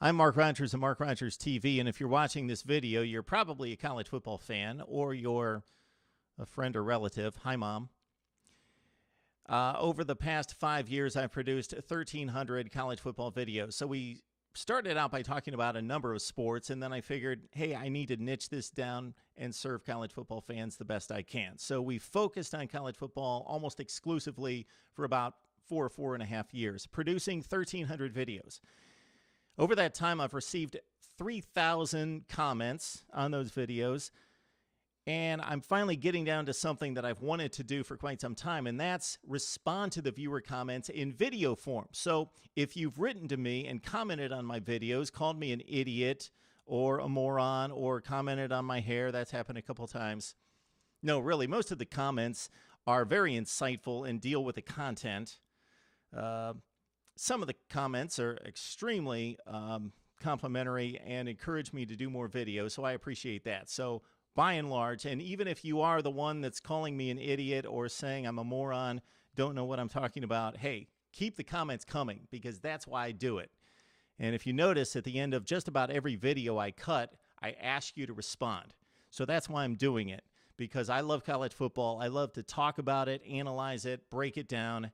I'm Mark Rogers of Mark Rogers TV, and if you're watching this video, you're probably a college football fan or you're a friend or relative. Hi, Mom. Over the past 5 years, I've produced 1,300 college football videos. So we started out by talking about a number of sports, and then I figured, hey, I need to niche this down and serve college football fans the best I can. So we focused on college football almost exclusively for about 4.5 years, producing 1,300 videos. Over that time, I've received 3,000 comments on those videos, and I'm finally getting down to something that I've wanted to do for quite some time, and that's respond to the viewer comments in video form. So if you've written to me and commented on my videos, called me an idiot or a moron or commented on my hair, that's happened a couple times. No, really, most of the comments are very insightful and deal with the content. Some of the comments are extremely complimentary and encourage me to do more videos, so I appreciate that. So by and large, and even if you are the one that's calling me an idiot or saying I'm a moron, don't know what I'm talking about, hey, keep the comments coming because that's why I do it. And if you notice, at the end of just about every video I cut, I ask you to respond. So that's why I'm doing it, because I love college football. I love to talk about it, analyze it, break it down.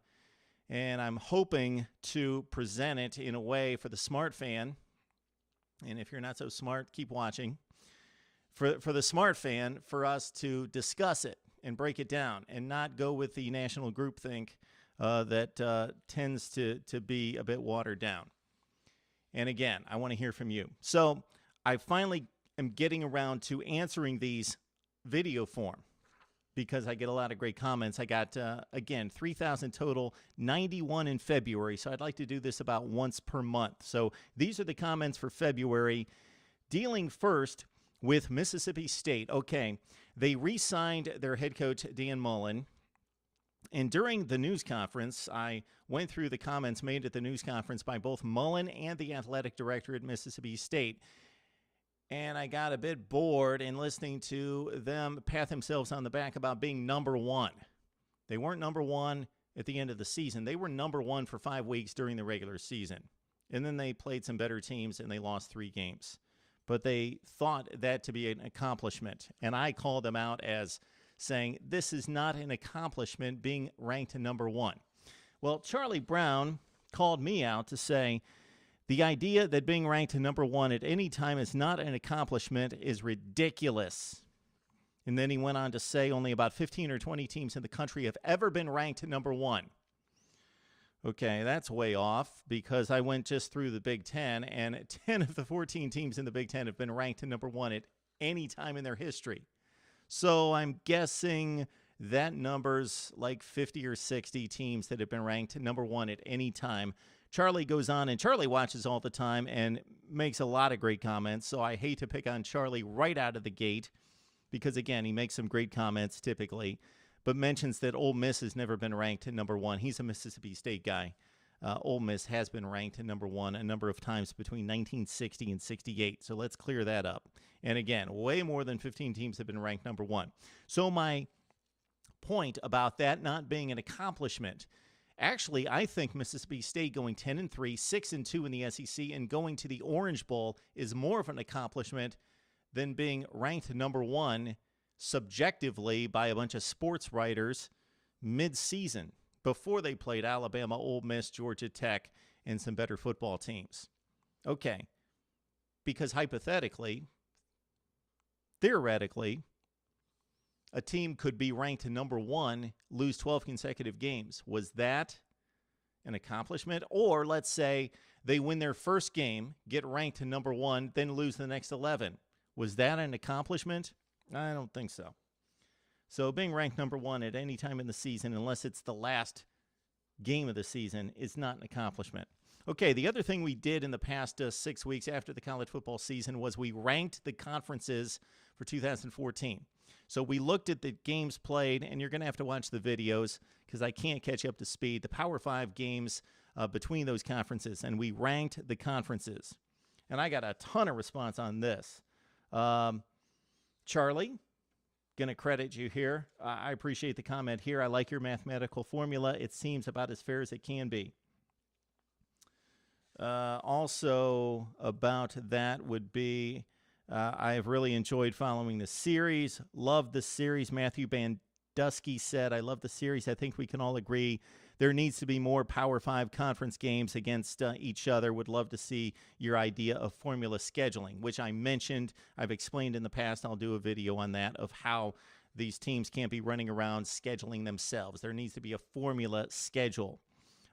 And I'm hoping to present it in a way for the smart fan. And if you're not so smart, keep watching. For the smart fan, for us to discuss it and break it down and not go with the national groupthink that tends to be a bit watered down. And again, I want to hear from you. So I finally am getting around to answering these video form, because I get a lot of great comments. I got, again, 3,000 total, 91 in February. So I'd like to do this about once per month. So these are the comments for February, dealing first with Mississippi State. Okay, they re-signed their head coach, Dan Mullen. And during the news conference, I went through the comments made at the news conference by both Mullen and the athletic director at Mississippi State. And I got a bit bored in listening to them pat themselves on the back about being number one. They weren't number one at the end of the season. They were number one for 5 weeks during the regular season. And then they played some better teams and they lost 3 games. But they thought that to be an accomplishment. And I called them out as saying, this is not an accomplishment being ranked number one. Well, Charlie Brown called me out to say, the idea that being ranked number one at any time is not an accomplishment is ridiculous. And then he went on to say only about 15 or 20 teams in the country have ever been ranked number one. Okay, that's way off, because I went just through the Big Ten, and 10 of the 14 teams in the Big Ten have been ranked number one at any time in their history. So I'm guessing that number's like 50 or 60 teams that have been ranked number one at any time. Charlie goes on, and Charlie watches all the time and makes a lot of great comments, so I hate to pick on Charlie right out of the gate because, again, he makes some great comments typically, but mentions that Ole Miss has never been ranked number one. He's a Mississippi State guy. Ole Miss has been ranked number one a number of times between 1960 and 68, so let's clear that up. And, again, way more than 15 teams have been ranked number one. So my point about that not being an accomplishment, actually, I think Mississippi State going 10-3, 6-2 in the SEC, and going to the Orange Bowl is more of an accomplishment than being ranked number one subjectively by a bunch of sports writers mid-season before they played Alabama, Ole Miss, Georgia Tech, and some better football teams. Okay, because hypothetically, theoretically, a team could be ranked number one, lose 12 consecutive games. Was that an accomplishment? Or let's say they win their first game, get ranked to number one, then lose the next 11. Was that an accomplishment? I don't think so. So being ranked number one at any time in the season, unless it's the last game of the season, is not an accomplishment. Okay, the other thing we did in the past 6 weeks after the college football season was we ranked the conferences for 2014. So we looked at the games played, and you're going to have to watch the videos because I can't catch up to speed, the Power 5 games between those conferences, and we ranked the conferences. And I got a ton of response on this. Charlie, going to credit you here. I appreciate the comment here. I like your mathematical formula. It seems about as fair as it can be. Also, about that would be I have really enjoyed following the series. Love the series. Matthew Bandusky said, I love the series. I think we can all agree there needs to be more Power 5 conference games against each other. Would love to see your idea of formula scheduling, which I mentioned. I've explained in the past. I'll do a video on that of how these teams can't be running around scheduling themselves. There needs to be a formula schedule.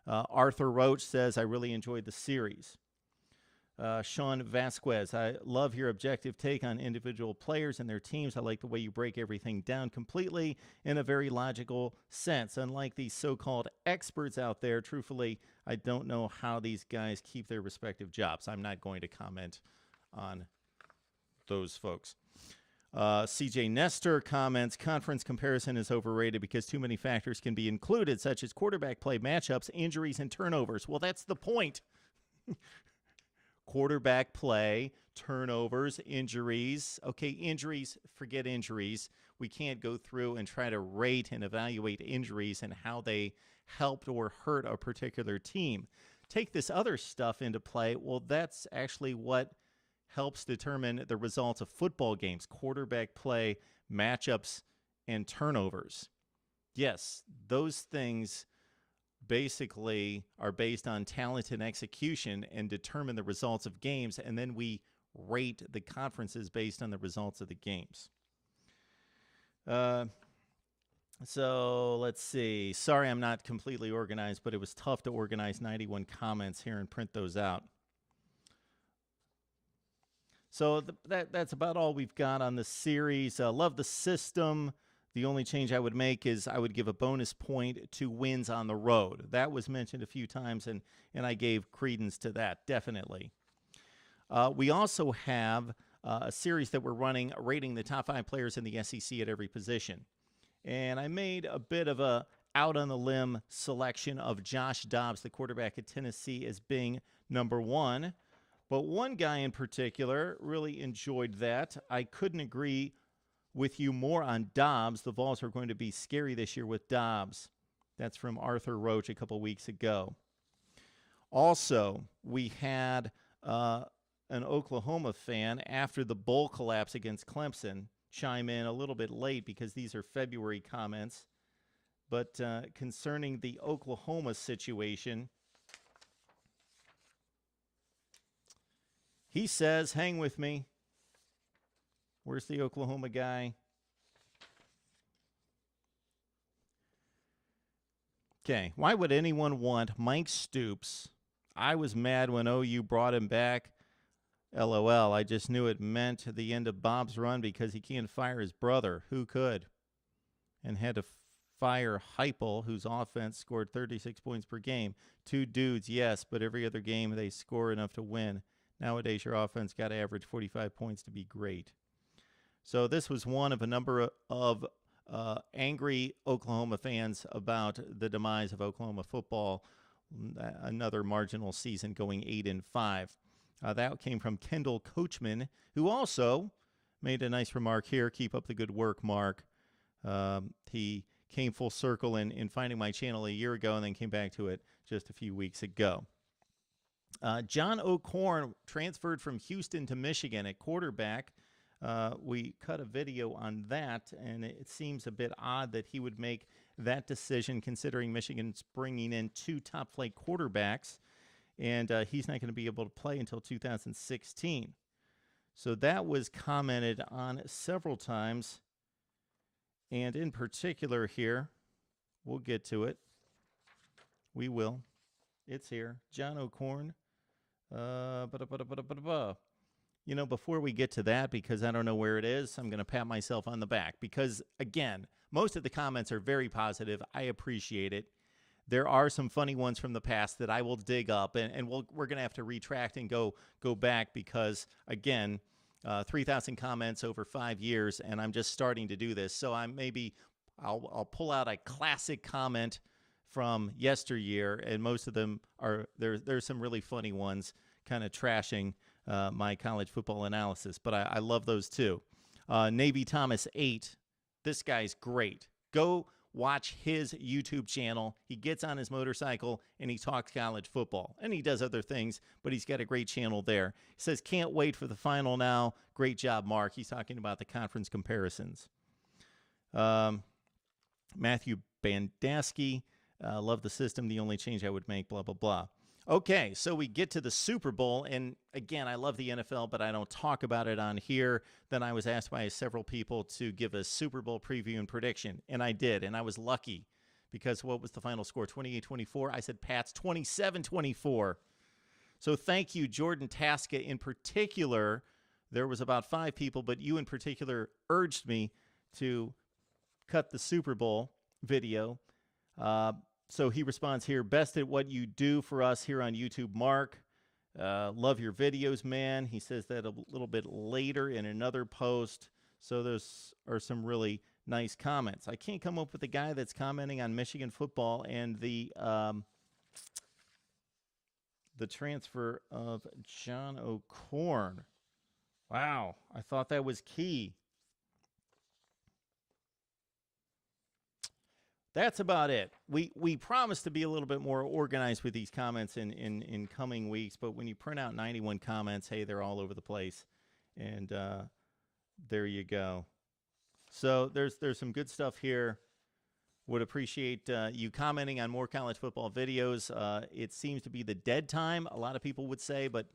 Arthur Roach says, I really enjoyed the series. Sean Vasquez, I love your objective take on individual players and their teams. I like the way you break everything down completely in a very logical sense. Unlike these so-called experts out there, truthfully, I don't know how these guys keep their respective jobs. I'm not going to comment on those folks. CJ Nestor comments, conference comparison is overrated because too many factors can be included, such as quarterback play, matchups, injuries, and turnovers. Well, that's the point. Quarterback play, turnovers, injuries. Okay, injuries, forget injuries. We can't go through and try to rate and evaluate injuries and how they helped or hurt a particular team. Take this other stuff into play. Well, that's actually what helps determine the results of football games, quarterback play, matchups, and turnovers. Yes, those things basically are based on talent and execution and determine the results of games, and then we rate the conferences based on the results of the games. So let's see. Sorry I'm not completely organized, but it was tough to organize 91 comments here and print those out. So that's about all we've got on the series. Love the system. The only change I would make is I would give a bonus point to wins on the road. That was mentioned a few times, and I gave credence to that, definitely. We also have a series that we're running, rating the top 5 players in the SEC at every position. And I made a bit of a out on the limb selection of Josh Dobbs, the quarterback at Tennessee, as being number 1. But one guy in particular really enjoyed that. I couldn't agree with you more on Dobbs. The Vols are going to be scary this year with Dobbs. That's from Arthur Roach a couple weeks ago. Also, we had an Oklahoma fan after the bowl collapse against Clemson chime in a little bit late because these are February comments. But concerning the Oklahoma situation, he says, hang with me. Where's the Oklahoma guy? Okay, why would anyone want Mike Stoops? I was mad when OU brought him back. LOL, I just knew it meant the end of Bob's run because he can't fire his brother. Who could? And had to fire Heupel, whose offense scored 36 points per game. 2 dudes, yes, but every other game they score enough to win. Nowadays, your offense got to average 45 points to be great. So this was one of a number of angry Oklahoma fans about the demise of Oklahoma football, another marginal season going 8-5. That came from Kendall Coachman, who also made a nice remark here. Keep up the good work, Mark. He came full circle in finding my channel a year ago and then came back to it just a few weeks ago. John O'Korn transferred from Houston to Michigan at quarterback. We cut a video on that, and it seems a bit odd that he would make that decision considering Michigan's bringing in 2 top-flight quarterbacks, and he's not going to be able to play until 2016. So that was commented on several times, and in particular here, we'll get to it. We will. It's here. John O'Korn. You know, before we get to that, because I don't know where it is, I'm going to pat myself on the back because, again, most of the comments are very positive. I appreciate it. There are some funny ones from the past that I will dig up, and we're going to have to retract and go back because, again, 3,000 comments over 5 years, and I'm just starting to do this. So I'll pull out a classic comment from yesteryear, and most of them are there's some really funny ones kind of trashing my college football analysis, but I love those too. Navy Thomas 8, this guy's great. Go watch his YouTube channel. He gets on his motorcycle and he talks college football. And he does other things, but he's got a great channel there. He says, can't wait for the final now. Great job, Mark. He's talking about the conference comparisons. Matthew Bandaski, love the system. The only change I would make, blah, blah, blah. Okay, so we get to the Super Bowl, and again, I love the NFL, but I don't talk about it on here. Then I was asked by several people to give a Super Bowl preview and prediction, and I did, and I was lucky because what was the final score, 28-24? I said Pats 27-24. So thank you, Jordan Tasca in particular. There was about 5 people, but you in particular urged me to cut the Super Bowl video. So he responds here, best at what you do for us here on YouTube, Mark. Love your videos, man. He says that a little bit later in another post. So those are some really nice comments. I can't come up with a guy that's commenting on Michigan football and the transfer of John O'Korn. Wow, I thought that was key. That's about it. We promise to be a little bit more organized with these comments in coming weeks, but when you print out 91 comments, hey, they're all over the place. And there you go. So there's some good stuff here. Would appreciate you commenting on more college football videos. It seems to be the dead time, a lot of people would say, but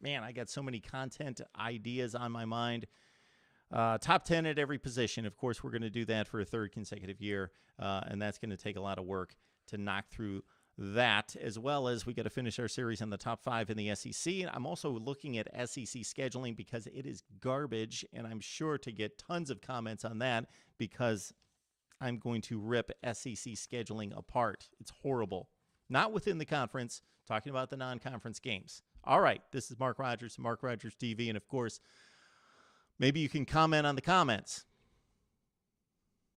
man, I got so many content ideas on my mind. Top 10 at every position. Of course, we're going to do that for a third consecutive year, and that's going to take a lot of work to knock through that, as well as we got to finish our series on the top 5 in the SEC. I'm also looking at SEC scheduling because it is garbage, and I'm sure to get tons of comments on that because I'm going to rip SEC scheduling apart. It's horrible. Not within the conference, talking about the non-conference games. All right, this is Mark Rogers, Mark Rogers TV, and of course, maybe you can comment on the comments.